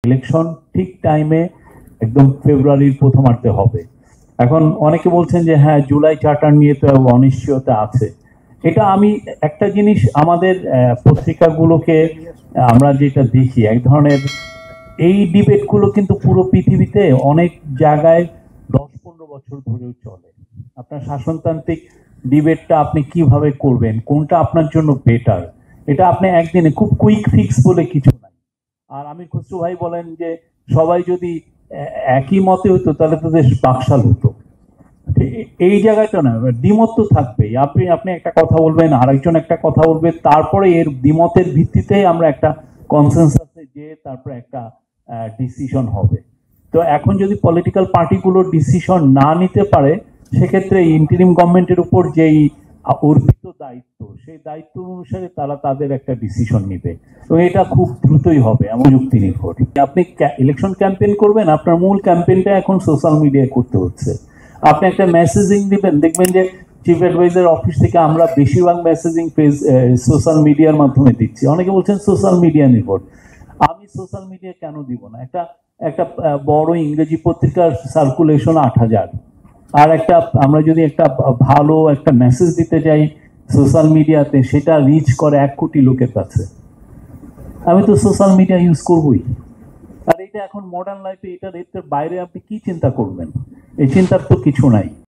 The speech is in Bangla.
ইলেকশন ঠিক টাইমে একদম ফেব্রুয়ারির প্রথমার্ধে হবে। এখন অনেকে বলছেন যে হ্যাঁ জুলাই চার্টার নিয়ে তো অনিশ্চয়তা আছে। এটা আমি একটা জিনিস আমাদের পত্রিকাগুলোকে আমরা যেটা দেখি এক ধরনের এই ডিবেটগুলো কিন্তু পুরো পৃথিবীতে অনেক জায়গায় 10-15 বছর ধরেও চলে। আপনার শাসনতান্ত্রিক ডিবেটটা আপনি কিভাবে করবেন, কোনটা আপনার জন্য বেটার, এটা আপনি একদিনে খুব কুইক ফিক্স বলে কিছু নাই। আর আমি খসরু ভাই বলেন যে সবাই যদি একই মতে হতো তাহলে তো দেশ বাকশাল হতো। এই জায়গাটা না, দ্বিমত তো থাকবেই। আপনি আপনি একটা কথা বলবেন, আরেকজন একটা কথা বলবে, তারপরে এর দ্বিমতের ভিত্তিতে আমরা একটা কনসেনসাসে যে তারপরে একটা ডিসিশন হবে। তো এখন যদি পলিটিক্যাল পার্টিগুলো ডিসিশন না নিতে পারে, সেক্ষেত্রে ইন্টারিম গভর্নমেন্টের উপর যেই অর্পিত দায়িত্ব, সেই দায়িত্ব অনুসারে তারা তাদের একটা ডিসিশন নিবে। তো এটা খুব দ্রুতই হবে, এমন যুক্তি নির্ভর। আপনি ইলেকশন ক্যাম্পেইন করবেন, আপনার মূল ক্যাম্পেইনটা এখন সোশ্যাল মিডিয়ায় করতে হচ্ছে। আপনি একটা মেসেজিং দিবেন, দেখবেন যে চিফ অ্যাডভাইজার অফিস থেকে আমরা বেশিরভাগ মেসেজিং পেজ সোশ্যাল মিডিয়ার মাধ্যমে দিচ্ছি। অনেকে বলছেন সোশ্যাল মিডিয়া নির্ভর। আমি সোশ্যাল মিডিয়া কেন দিব না? একটা একটা বড় ইংরেজি পত্রিকার সার্কুলেশন 8,000, আর একটা আমরা যদি একটা ভালো একটা মেসেজ দিতে যাই সোশ্যাল মিডিয়াতে, সেটা রিচ করে 1 কোটি লোকের কাছে। আমি তো সোশ্যাল মিডিয়া ইউজ করবই। আর এটা এখন মডার্ন লাইফে, এটার বাইরে আপনি কি চিন্তা করবেন? এই চিন্তার তো কিছু নাই।